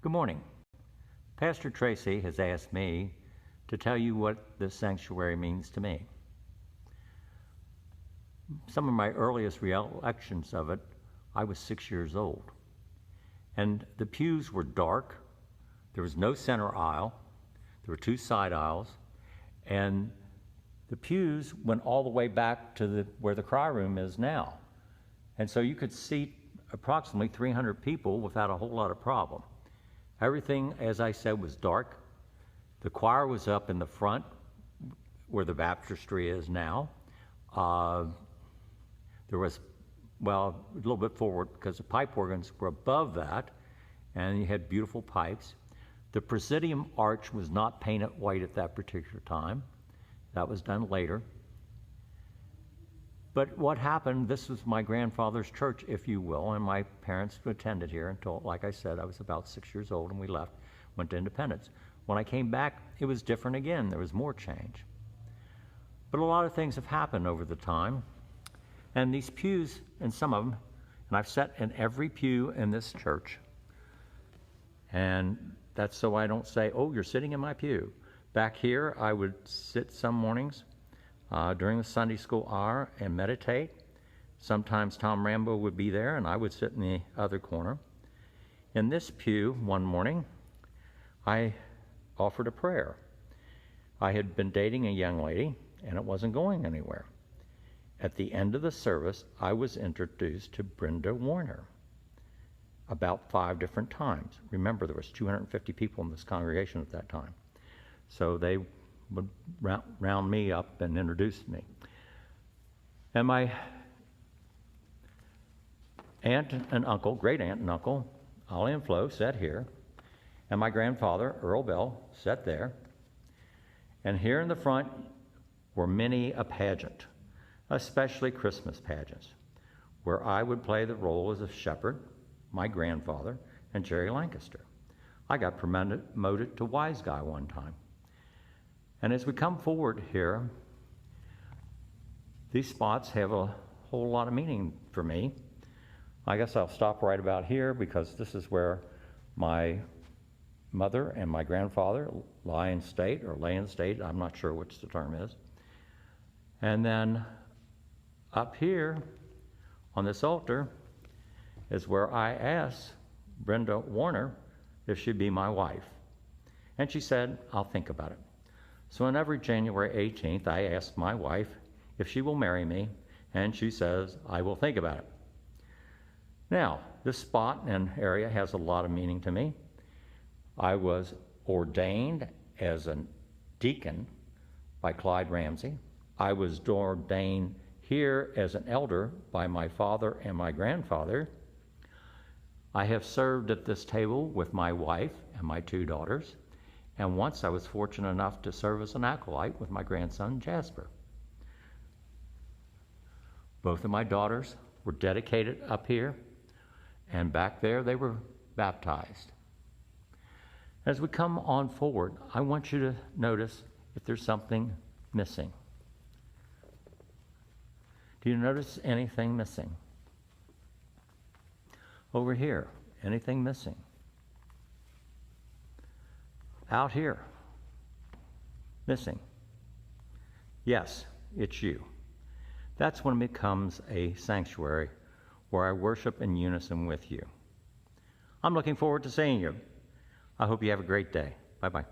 Good morning. Pastor Tracy has asked me to tell you what this sanctuary means to me. Some of my earliest recollections of it, I was 6 years old. And the pews were dark. There was no center aisle. There were two side aisles. And the pews went all the way back to where the cry room is now. And so you could seat approximately 300 people without a whole lot of problem. Everything, as I said, was dark. The choir was up in the front where the baptistry is now. There was, a little bit forward because the pipe organs were above that, and you had beautiful pipes. The Presidium arch was not painted white at that particular time. That was done later. But what happened, this was my grandfather's church, if you will, and my parents attended here until, like I said, I was about 6 years old and we left, went to Independence. When I came back, it was different again. There was more change. But a lot of things have happened over the time. And these pews, and some of them, and I've sat in every pew in this church. And that's so I don't say, oh, you're sitting in my pew. Back here, I would sit some mornings during the Sunday school hour and meditate. Sometimes Tom Rambo would be there and I would sit in the other corner. In this pew one morning, I offered a prayer. I had been dating a young lady and it wasn't going anywhere. At the end of the service, I was introduced to Brenda Warner about 5 different times. Remember, there was 250 people in this congregation at that time. So they would round me up and introduce me. And my aunt and uncle, great aunt and uncle, Ollie and Flo, sat here. And my grandfather, Earl Bell, sat there. And here in the front were many a pageant, especially Christmas pageants, where I would play the role as a shepherd, my grandfather, and Jerry Lancaster. I got promoted to wise guy one time. And as we come forward here, these spots have a whole lot of meaning for me. I guess I'll stop right about here because this is where my mother and my grandfather lie in state, or lay in state, I'm not sure which the term is. And then up here on this altar is where I asked Brenda Warner if she'd be my wife. And she said, I'll think about it. So on every January 18th, I ask my wife if she will marry me, and she says, I will think about it. Now, this spot and area has a lot of meaning to me. I was ordained as a deacon by Clyde Ramsey. I was ordained here as an elder by my father and my grandfather. I have served at this table with my wife and my 2 daughters. And once I was fortunate enough to serve as an acolyte with my grandson, Jasper. Both of my daughters were dedicated up here, and back there they were baptized. As we come on forward, I want you to notice if there's something missing. Do you notice anything missing? Over here, anything missing? Out here, missing. Yes, it's you. That's when it becomes a sanctuary where I worship in unison with you. I'm looking forward to seeing you. I hope you have a great day. Bye-bye.